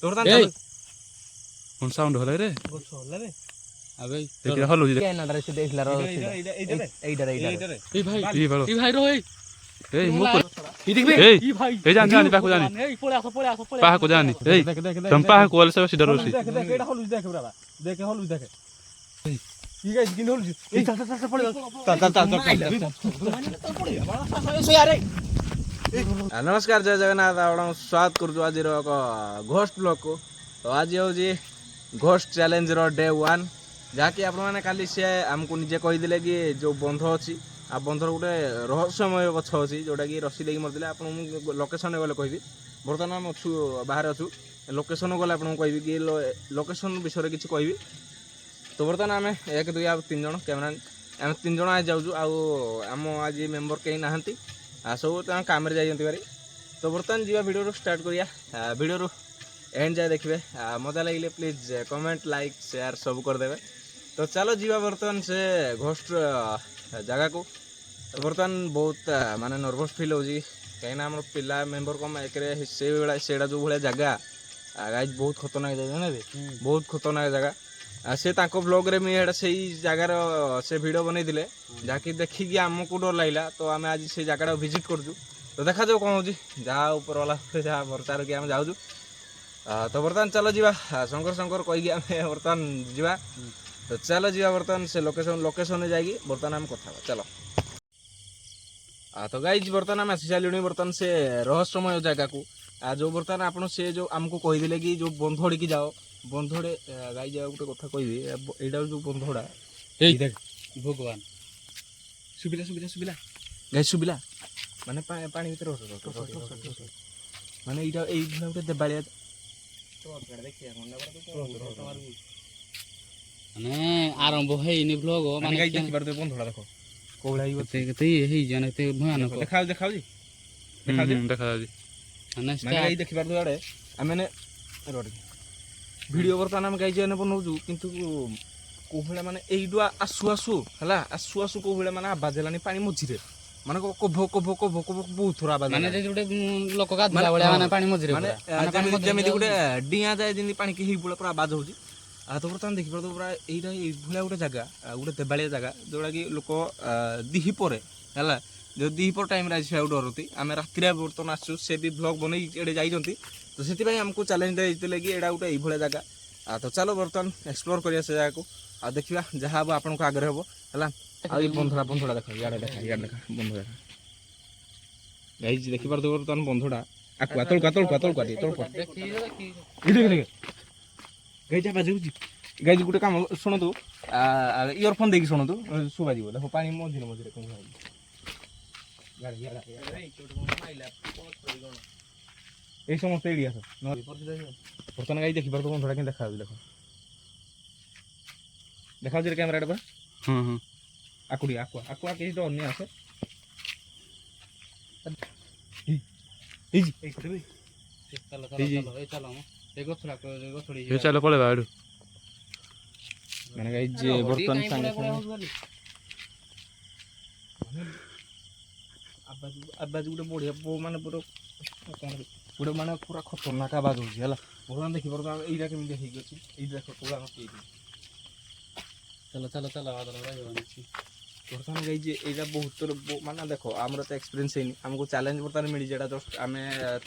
ବର୍ତ୍ତମାନ কোন সাউন্ড হলে রে ଗଛ ହେଲା ରେ আবে এটা হলো কে নাটারে সে দেখলা র এইটারে এই ভাই এই ভালো এই ভাই রো এই মুখ এই দেখবে এই ভাই এই জানি জানি পাকো জানি এই পড়ে আসো পাকো জানি এই তুমি পাকো কোলে সব সিধা রসি দেখ এটা হলুজ দেখে ব্রাবা দেখে হলুজ দেখে কি গাইস কিন হলুজ এই চল পড়ে नमस्कार जय जगन्नाथ आपण स्वागत करूँ आज घोस्ट ब्लॉग को तो आज हूँ घोस्ट चैलेंज डे 1 जहाँकि आपने खाली सी आमको निजे कहीदे कि जो बंध अच्छी आ बंधर गोटे रहस्यमय गछ अच्छी जोटा कि रसी देकी मरदे आप लोकेशन गले कहि बर्तमान आम अच्छु बाहर अच्छु लोकेशन गले आपको कहि कि लोकेशन विषय किसी कहि तो बर्तमान आम 1 2 आ 3 जन कैमरा आम 3 जन आज जाऊँ आम आज मेम्बर कहीं नहांती सब काम जाइए तो बर्तमान जी वीडियो स्टार्ट करिया वीडियो एंड जाए देखिए मजा लगे प्लीज कमेंट लाइक शेयर सब करदे तो चलो जीवा बर्तमान से घोस्ट जगह को तो बर्तमान बहुत माने नर्वस फील हो कहीं आम पिला मेम्बर कम एक से जो भाया जगह गाइज बहुत खतरनाक जगह ना बहुत खतरनाक जगह से ब्लॉग रे मुझे से जगार से वीडियो बनई जहाँकि देखिकी आमको डर लगला तो आम आज से जगह विजिट करूँ तो देखा जाओ कौन हो जहाँ ऊपर वाला जहाँ भरसा रखी आम जाऊँ तो बर्तमान चलो जीवा शंकर शंकर कहीकि आम बर्तमान जीवा तो चलो जीवा बर्तमान से लोकेशन जाएगी बर्तमान आम कथा चलो तो गाइज बर्तमान आम आसी सारे बर्तमान से रहस्यमय जगह को जो बर्तमान आप जो आमको कहीदे कि जो बंधोड़ी की जाओ बंधोड़े गाई जा गोटे कथा कहि एटा जो बंधोड़ा भगवान सुबिला सुबिला सुबिला गाई सुबिला माने पानी भीतर माने एटा एई भला गोटे देबालिया माने आरंभ हेइनी ब्लॉग माने गाई देखि बार बंधोड़ा देखो कोबला ही ते हेइ जने ते भयानक देखाओ देखाओ जी देखा जी माने गाई देखि बार आड़े आमेने रोड वीडियो बर्तमान आम गाई जाने बनाऊँ किंतु कौन माने आसु आसु है आसु आसु कौ माने आवाज है पानी मझे माने कभ कभ कभ कभ बहुत थोड़ा आवाज माने जे लोक गाधला वाला माने पानी मझे माने जमी गोटे डिया जाए जमी पानी के पूरा आवाज हो तो बर्तमान देखिए तो पूरा यहाँ गोटे जगह गोटे देवालिया जगह जोटा कि लोक दिहीपर है जो दिहीपर टाइम आज से डरती आम राति बर्तमान आसु से भी ब्लॉग बन जाइए तो से आमको चैलेंज देते कि यहाँ गोटे ये जगह तो चलो बर्तमान एक्सप्लोर करिया से जगह को आ देखा जहाँ हम आपको आगे हम है बंधुड़ा बंधुड़ा देख इे देखा बंधुड़ा गाई देखिपार तो बर्तमान बंधुड़ा आकुआ तलकुआ तलकुआ तलकुआ तलकुआ गाई जा बाजू गाई गोटे कम शुणु इयरफोन देखिए शुणु शुभा देखो पानी मझे मझे कौन এই সমস্ত এরিয়া আছে বর্তমান গাই দেখিবার তো বন্ধুরা কেন দেখা দেখো দেখা যাচ্ছে ক্যামেরাটা পর আকুড়ি আকুয়া আকুয়া কিছু তো অন্য আছে এই করবে চলো চলো চলো এই চলো এই গছড়ি এই চলো পড়ে বাড়ু মানে গাই যে বর্তমান সাঙ্গে সাঙ্গে আবাজ গুলো বড়িয়া মানে পুরো गोटे माने पूरा खतरनाक आवाज हो भगवान देखी पार यहीटा केमी देखी देख पूरा चलो चलो चलो बर्तमान गई यहाँ बहुत माने देखो आमर तो एक्सपीरियंस है आमको चैलेंज बर्तमान मिली जेटा जस्ट आम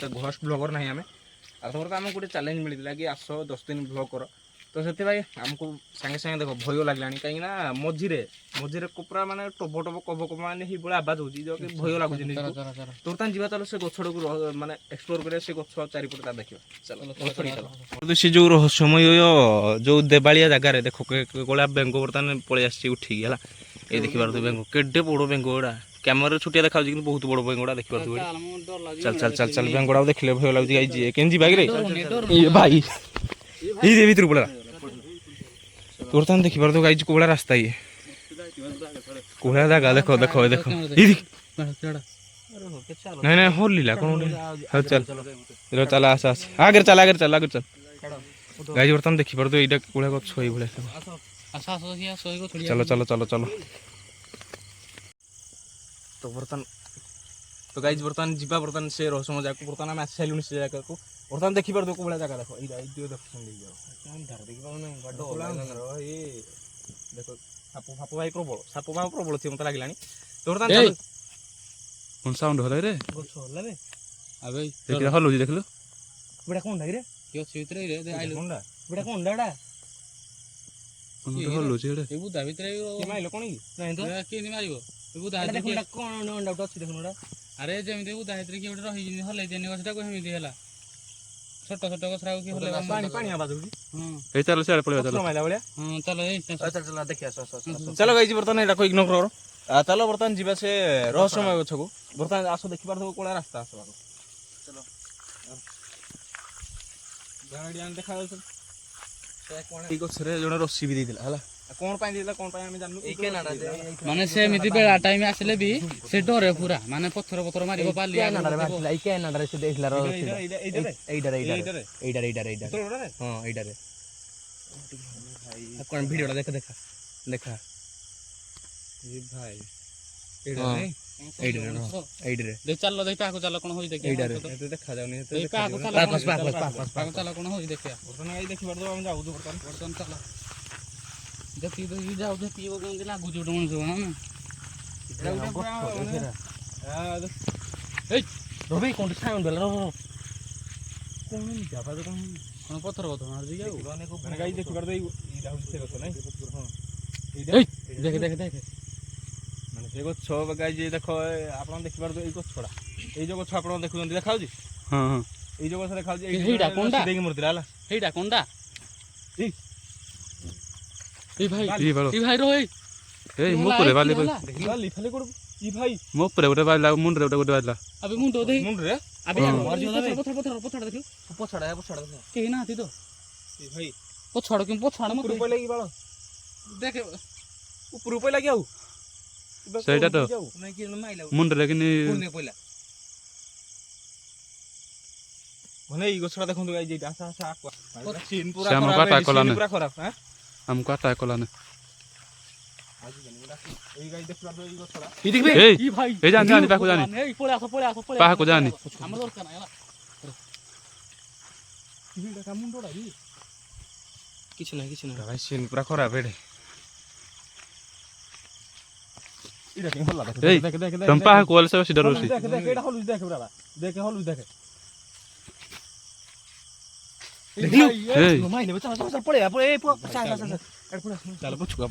तो घोस्ट ब्लॉगर ना आम बर्तमान आमको गोटे चैलेंज मिलता कि आस 10 दिन ब्लॉग कर तो से आमको सागे सागे देखो भय लगला कहीं मझे मझे पूरा माने टब टब कब कब माने भाई आवाज हो भय लगुच तो बर्तमान जी चलो से गछड़ को माने एक्सप्लोर कर से गछ चारिपटे देखिए चलो से जो रहस्यमय जो देवालिया जगार देखो कला बेंग बर्तमान पलि आसी उठी है ये देखिए बेंग केडे बड़ बेंग गुड़ा कैमेरा छुटिया देखा कि बहुत बड़ बेंग गुड़ा देखिए चल चल चल चल बेंग गुड़ा देखले भय लगुच केन जी भाई भाई ये भीतर पड़ा बर्तमान देखिए तो गाई कोड़ा रास्ता ये कोड़ा जगह देखो देखो देखो नहीं नहीं हो लीला कौन हाँ चल चल आस आस आगे चल आगे चल आगे चल गाई बर्तमान देखिए तो यहाँ कोड़ा गछ भाई चलो चलो चलो चलो तो बर्तमान तो गाई बर्तमान जीवा बर्तमान से रहस्यमय जगह बर्तमान आम आसी सारे से जगह को ବର୍ତ୍ତମାନ ଦେଖିପାରୁଥିବ କୋଉ ଭଳିଆ ଜାଗା ଦେଖ ଏଇଟା ଏଇ ଦିଅ ଦେଖ ସେମିତି ହେଇଯାଉ ଅନ୍ଧାର ଦେଖି ପାଉନି ବଡ଼ ଏ ଦେଖ ସାପ ଭାଇ ପ୍ରବଳ ଥିବ ମତେ ଲାଗିଲାଣି ବର୍ତ୍ତମାନ ଏଇ! ଚାଲ। କଣ ସାଉଣ୍ଡ ହେଲା ରେ ଗଛ ହେଲା ରେ ଆବେ ଦେଖିଲା ହଲୁଛି ଦେଖିଲୁ ଏଇଟା କଣ ଲାଗିରେ କି ଅଛି ଭିତରେ ରେ ଆଇଲୁ କଣଟା ଏଇଟା କୋନଟା ଏଟା କଣ ଗୋଟେ ହଲୁଛି ଏଟେ ଏ ବୁଦା ଭିତରେ କିଏ ମାଇଲ କଣ କି ନାଇଁ ତ କେମିତି ମାରିବ ଏ ବୁଦା ଭିତରେ କିଏ କଣ ଅଣ୍ଡା ଅଛି ଦେଖୁନ ଏଟା ଆରେ ଯେମିତି ବୁଦା ଭିତରେ କିଏ ଗୋଟେ ରହିଛି ହଲେଇ ଦେନି ଗଛଟାକୁ ଏମିତି ହେଲା ଛୋଟ ଛୋଟ ଗଛଟାକୁ କିଏ ହଲେଇ ପାଣି ଆବାଜ ହଉଛି ହଁ ଏଇ ଚାଲ ସିଆଡ଼େ ପଳେଇବା ଚାଲ ପଥର ମାଇଲା ଭଳିଆ ହଁ ଚାଲ ଏଇ ଚାଲ ଦେଖି ଆସ ଚାଲ ଗାଇଛି ବର୍ତ୍ତମାନ ଏଇଟାକୁ ଇଗ୍ନୋର କର ଚାଲ ବର୍ତ୍ତମାନ ଯିବା ସେ ରହସ୍ୟମୟ ଗଛକୁ ବର୍ତ୍ତମାନ ଆସ ଦେଖିପାରୁଥିବ କୋଳା ରାସ୍ତା ଆସ ଚାଲ ଦେଖାଯାଉଛି ଏଇ ଗଛରେ ଜଣେ ରସି ବି ଦେଇଥିଲା ହେଲା କଣ ପାଇଁ ଦେଇଥିଲା କଣ ପାଇଁ ଆମେ ଜାଣିନୁ ମାନେ ସେ ଏମିତି ବେଳା ଟାଇମ ଆସିଲେ ବି ସେ ଡରେ ପୁରା ମାନେ ପଥର ପଥର ମାରିବ ପାଲି କଣ ଭିଡିଓଟା ଦେଖ ଦେଖା ଦେଖା ଭାଇ ଚାଲ ଦେଖ କାହାକୁ ଚାଲ କଣ ହଉଛି ଦେଖିବା ଦେଖା ଯାଉନି କାହାକୁ ଚାଲ ଚାଲ କଣ ହଉଛି ଦେଖିବା ଦେଖିପାରୁଥିବ ଆମେ ଯାଉଛୁ ବର୍ତ୍ତମାନ ବର୍ତ୍ତମାନ ଚାଲ ଯେତିକି ଦେଖିକି ଯାଉ ଯେତିକି କେମିତି ଲାଗୁଛି ଗୋଟେ ମଣିଷ ରବି କଣ ସାଉଣ୍ଡ ହେଲା କଣ ପଥର ପଥର ମାରୁଛି କି ଆଉ ଦେଖିପାରୁଥିବ ଏଇଟା ହଉଛି ସେ ଗଛ ନାଇଁ ଦେଖେ ଦେଖେ ଦେଖେ ମାନେ ସେ ଗଛ ଗାଈ ଦେଖ ଆପଣ ଦେଖିପାରୁଥିବେ ଏଇ ଗଛଟା ଏଇ ଯୋଉ ଗଛ ଆପଣ ଦେଖୁଛନ୍ତି ଦେଖାଉଛି ହଁ ହଁ ଏଇ ଯୋଉ ଗଛ ଦେଖାଉଛି ହେଇଟା କୋନଟା? ଦେଇକି ମରିଥିଲା ହେଲା ହେଇଟା କଣଟା ଏଇ ଏଇ ଭାଇ ଏଇ ବାଳ ଏଇ ଭାଇ ରହ ଏଇ ମୋ ଉପରେ ବାଲି ଦେଖିଲା ଲିଫାଲି କୋଡ଼ ଇ ଭାଇ ମୋ ଉପରେ ଗୋଟେ ବାଜିଲା ମୁଣ୍ଡରେ ଗୋଟେ ବାଜିଲା ଆବେ ମୁଣ୍ଡ ଦେଖି ମୁଣ୍ଡରେ ଆବେ ହଁ। ପଛଆଡ ଦେଖିଲୁ ପଛାଡା ପଛାଡା କେହି ନାହାନ୍ତି ତ ଇ ଭାଇ ପଛଆଡ କେମିତି ପଛଆଡ ଉପରୁ ମତେ ପଇଲା କି ବାଳ ଦେଖେ ଉପରୁ ପଇଲା କି ଆଉ ସେଇଟା ତ ନାଇଁ କି ମାଇଲା ମୁଣ୍ଡରେ କିନି ପଇଲା ମାନେ ଏଇ ଗଛଟା ଦେଖନ୍ତୁ ଗାଇ ଯେଇଟା ଆସ ଆସ ଆକ ସିନ୍ ପୁରା ସେ ଆମକୁ ଖରାପ attack କଲାନି। ପୁରା ଖରାପ ହାଁ ଆମକୁ ଆଟାକ୍ କଲାନି ଏଇ ଗାଇ ଦେଖିପାରୁଥିବ ଏଇ ଗଛଟା ଏଇ ଇ ଭାଇ ଏଇ ଜାଣି ଜାଣି ପାଖକୁ ଜାଣି ଏଇ ପଳେଇ ଆସ ପାହାକୁ ଯାଆନି। ଆମର ଦରକାର ନାହିଁ ହେଲା ଏଇଟା ମୁଣ୍ଡଟା କି କିଛି ନାହିଁ ଭାଇ ସିନ୍ ପୁରା ଖରାପ ଏଠି ଏଇଟା କେଁ ହଲା ଦେଖ ଏଇ ତମ ପାହାକୁ ଗଲେ ସେ ବେଶୀ ଡରୁଛି ଦେଖ ଦେଖ ଏଇଟା ହଲୁଛି ଦେଖ ପୁରା ଦେଖ ହଲୁଛି ଦେଖ ଦେଖିଲୁ? ଏଇ ମାଇଲେ ଚାଲ ଚାଲ ଚାଲ ପଳେଆ ପଳେଆ ଏ ଚାଲ ଚାଲ ଚାଲ ଚାଲ ପଛୁଆ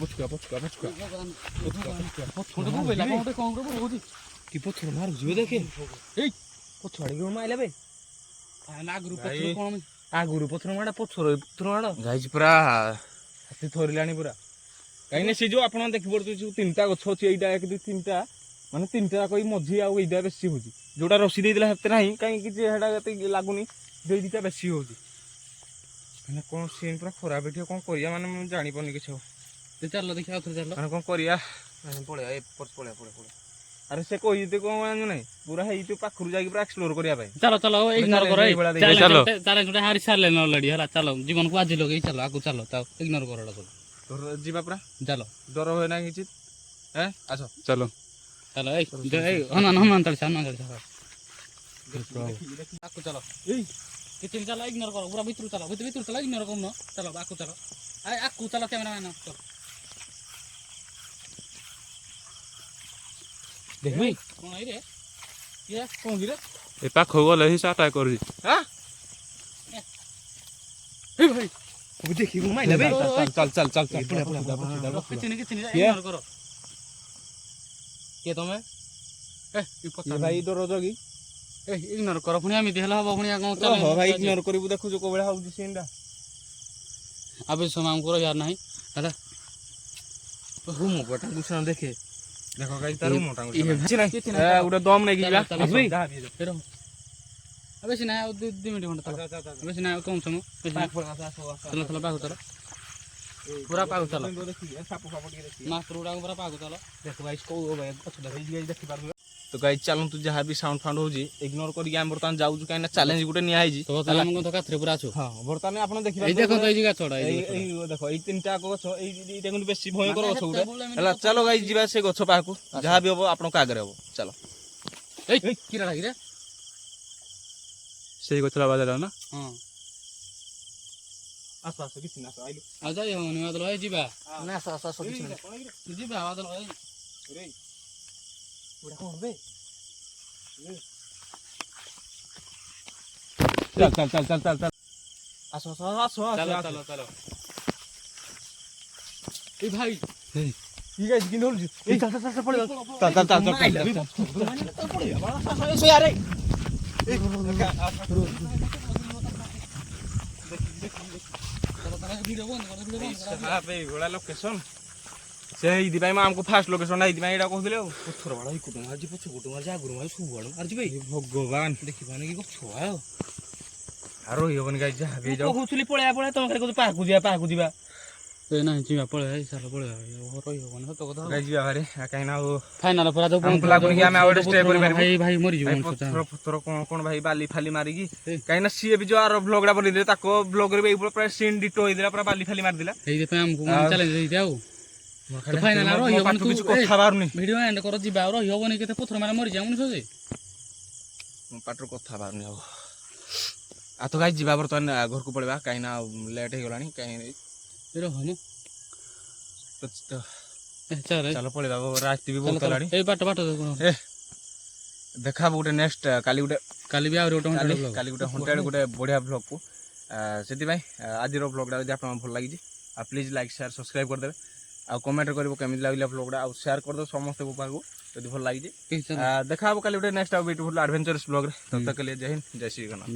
କି ପଥର ମାରୁଛି ଦେଖେ ଏଇ ପଛୁଆଡେ କି ମାଇଲା ବେ ଆଗରୁ ପଥର ମାଡା ପଥର ମାଡ ଯାଇଛି ପୁରା ହାତୀ ଥରିଲାଣି ପୁରା କାହିଁକି ସେ ଯୋଉ ଆପଣ ଦେଖିପାରୁଥିବେ ଯୋଉ ତିନିଟା ଗଛ ଅଛି ଏଇଟା ଏକ ଦୁଇ ତିନିଟା ମାନେ ତିନିଟା ଯାକ ଏଇ ମଝି ଆଉ ଏଇଟା ବେଶୀ ହଉଛି ଯୋଉଟା ରସି ଦେଇଥିଲା ସେତେ ନାହିଁ କାହିଁକି ସେଟା ଏତେ ଲାଗୁନି ସେଇ ଦିଟା ବେଶୀ ହଉଛି ମାନେ କଣ ସିନ୍ ପୁରା ଖରାପ ଏଠି କଣ କରିବା ମାନେ ମୁଁ ଜାଣିପାରୁନି କିଛି ଆଉ ଚାଲ ଦେଖିବା ଆଉଥରେ ଚାଲ ମାନେ କଣ କରିବା ପଳେଇବା ପଳେଇବା ଆରେ ସେ କହିତେ କଣ ଜାଣିଛୁ ନାହିଁ ପୁରା ହେଇଛୁ ପାଖରୁ ଯାଇକି ପୁରା ଏକ୍ସପ୍ଲୋର କରିବା ପାଇଁ ଚାଲ ଚାଲ ଇଗ୍ନୋର କର ଚାଲ। ଚାଲ ଗୋଟେ ହାରି ସାରିଲେନି ଅଲରେଡି ହେଲା ଚାଲ ଜୀବନକୁ ଆଜି ଲଗେଇ ଚାଲ ଆକୁ ଚାଲ ତାଉ ଇଗ୍ନୋର କର ଏଟା ସବୁ ଯିବା ପୁରା ଚାଲ ଡର ହୁଏ ନା କିଛି ଆସ ଚାଲ ଚାଲ ଏଇ ହନୁମାନ ଚାଳିଶା ଆକୁ ଚାଲ ଏଇ କିଛି ଚାଲ ଇଗ୍ନୋର କର ପୁରା ଭିତରୁ ଚାଲ ଭିତରୁ ଚାଲ ଇଗ୍ନୋର କରୁନ ଚାଲ ଆକୁ ଚାଲ ଆକୁ ଚାଲ କ୍ୟାମେରାମ୍ୟାନ ଚାଲ ଦେଖିବି କଣ ଏଇରେ କଣ କିରେ ଏ ପାଖକୁ ଗଲେ ହିଁ ସେ ଆଟାକ୍ କରୁଛି ଦେଖିବୁ ମାଇଲା ବେ ଚାଲ କିଛି ନାହିଁ ଇଗ୍ନୋର କର କିଏ ତମେ ଭାଇ ଡର ଜଗି ଇଗ୍ନୋର କର ପୁଣି ଏମିତି ହେଲା ହବ ପୁଣି କଣ ଚାଲ ଭାଇ ଇଗ୍ନୋର କରିବୁ ଦେଖୁଛୁ କୋଉ ଭଳିଆ ହଉଛି ସିନ୍ ଟା ଆବେ ସମୟ ଆମକୁ ରହିବାର ନାହିଁ ହେଲା ରୁମ ପଟା ଗୁଛନ ଦେଖେ ଦେଖ ଗାଇ ତାର ରୁମ ଟା କିଛି ନାହିଁ ଗୋଟେ ଦମ ନେଇକି ଯିବା ବେଶୀ ନାହିଁ ଆଉ 2 ମିନିଟ୍ ଖଣ୍ଡେ ଚାଲ ବେଶୀ ନାହିଁ ଆଉ କମ ସମୟ ଚାଲ ଚାଲ ପାଖକୁ ଚାଲ ପୁରା ପାଖକୁ ଚାଲ ମାଷ୍ଟର ଗୁଡାକ ପୁରା ପାଖକୁ ଚାଲ ଦେଖ ଗାଇସ୍ କୋଉ ଭାଇ ପଛ ଦେଖିପାରୁଛୁ ତ ଗାଇସ୍ ଚାଲନ୍ତୁ ଯାହା ବି ସାଉଣ୍ଡ ଫାଉଣ୍ଡ ହଉଛି ଇଗ୍ନୋର କରିକି ଆମେ ବର୍ତ୍ତମାନ ଯାଉଛୁ କାହିଁକି ନା ଚ୍ୟାଲେଞ୍ଜ ଗୋଟେ ନିଆ ହେଇଛି ତ ତାହେଲେ ଆମେ ତ କାଥରେ ପୁରା ଅଛୁ ହଁ ବର୍ତ୍ତମାନ ଆପଣ ଏଇ ଦେଖିପାରୁଥିବେ ଦେଖ ଏଇ ଜାଗା ଛଡା ଏଇ ଦେଖ ଏଇ ତିନିଟା ଗଛ ଏଇଟା କିନ୍ତୁ ବେଶୀ ଭୟଙ୍କର ଗଛ ଗୋଟେ ହେଲା ଚାଲ ଗାଇସ୍ ଯିବା ସେ ଗଛ ପାଖକୁ ଯାହା ବି ହବ ଆପଣଙ୍କ ଆଗରେ ହବ ଚାଲ ଏଇ କିରା ଲାଗିରେ ସେଇ ଗଛଟା ବାଜାରା ନା ହଁ ଆସ ଆସ କିଛି ନା ଆସ ଆଇଲୁ ଆଉ ଯାଇ ହବନି ବାଦଲ ଭାଇ ଯିବା ନା ଆସ ଆସ ଆସ କିଛି ନାହିଁ। ଯିବା ବାଦଲ ଭାଇ ରେ ବୁଢ଼ା କଣ ବେ ଚାଲ ଚାଲ ଚାଲ ଚାଲ ଚାଲ ଚାଲ ଆସ ଆସ ଆସ ଚାଲ ଚାଲ ଚାଲ এই ভাই ঠিক আছে কিন্তু হলছি এই চাল চাল চাল পড়ে চাল চাল চাল চাল মাইলা বি পড়ে বাবা আস আস এসো আরে ভিডিও বন্ধ কর ভিডিও বন্ধ কর ଖରାପ ଏଇଭଳିଆ ଲୋକେସନ ସେ ଏଇଥିପାଇଁ ମୁଁ ଆମକୁ ଫାଷ୍ଟ ଲୋକେସନ ଏଇଥିପାଇଁ ଏଇଟା କହୁଥିଲେ ଆଉ ପଥର ବାଡ ଏଇ କୁଟୁମ ଆଜି ପଛ କୁଟୁମ ଆଜି ଆଗୁରୁ ମାରି ସବୁ ବାଡ ଆଜି ଭାଇ ଭଗବାନ ଦେଖିବାନି କି ଗଛ ଆଉ ଆଉ ରହିହବନି ଗାଈ ଯାହା ବି ଯାଉ କହୁଥିଲି ପଳେଇବା ପଳେଇବା ତମ ଖାଲି କହୁଛୁ ପାହାକୁ ଯିବା ଏ ନାହିଁ ଯିବା ପଳେଇ ଭାଇ ଚାଲ ପଳେଇ ରହି ହବନି ସତ କଥା ଗାଈ ଯିବା ଭାରି କାହିଁକି ନା ଆଉ ଫାଇନାଲ ପୁରା ଯୋଉ ଆମକୁ ଲାଗୁନି କି ଆମେ ଆଉ ଗୋଟେ stay କରିପାରିବୁ। ଭାଇ ଭାଇ ମରିଯିବ ଭାଇ ମଣିଷ ପଥର ପଥର କଣ କଣ ଭାଇ ବାଲି ଫାଲି ମାରିକି କାହିଁକି ନା ସିଏ ବି ଯୋଉ ଆର ବ୍ଲଗଟା ବନେଇଥିଲେ ତାକୁ ବ୍ଲଗରେ ବି ଏଇଭଳିଆ ପୁରା ସିନ୍ ଡିଟୋ ହେଇଥିଲା ପୁରା ବାଲି ଫାଲି ମାରିଥିଲା ସେଇଥିପାଇଁ ଆମକୁ ଚ୍ୟାଲେଞ୍ଜ ଦେଇଛି ଆଉ ଖାଲି ଫାଇନାଲ ମୋ ରହି ପାଟିରୁ ହବନି କିଛି କଥା ବାହାରୁନି ଭିଡିଓ ଏଣ୍ଡ କର ଯିବା ଆଉ ରହି ହବନି କେତେ ପଥର ମାରା ମରିଯିବା ମଣିଷ ଯେ ମୋ ପାଟିରୁ କଥା ବାହାରୁନି ଆଉ ଆଉ ତ ଗାଈ ଯିବା ବର୍ତ୍ତମାନ ଘରକୁ ପଳେଇବା କାହିଁକି ନା ଲେଟ୍ ହେଇଗଲାଣି କାହିଁକି ରହମ ତ ଚାଲ ଚାଲ ପଳେଇବା ରାତି ବି ବହୁତ ହେଲାଣି ଏଇ ବାଟ ବାଟ ଏ ଦେଖାବୁ ଗୋଟେ ନେକ୍ସଟ କାଲି ଗୋଟେ କାଲି ବି ଆହୁରି ଗୋଟେ କାଲି ଘଣ୍ଟା କାଲି ଗୋଟେ ହଣ୍ଟାଡ୍ ଗୋଟେ ବଢ଼ିଆ ବ୍ଲଗ୍କୁ ସେଥିପାଇଁ ଆଜିର ବ୍ଲଗ୍ଟା ଯଦି ଆପଣଙ୍କୁ ଭଲ ଲାଗିଛି ଆଉ ପ୍ଲିଜ୍ ଲାଇକ୍ ସେୟାର ସବସ୍କ୍ରାଇବ୍ କରିଦେବେ ଆଉ କମେଣ୍ଟ କରିବ କେମିତି ଲାଗିଲା ବ୍ଲଗ୍ଟା ଆଉ ସେୟାର କରିଦେବ ସମସ୍ତଙ୍କ ପାଖକୁ ଯଦି ଭଲ ଲାଗିଛି ଦେଖା ହେବ କାଲି ଗୋଟେ ନେକ୍ସଟ ଆଉ ବିୟୁଟିଫୁଲ୍ ଆଡଭେଞ୍ଚରସ୍ ବ୍ଲଗ୍ରେ ତब ତକ୍ के लिए जय हिंद जय श्री गणनाथ।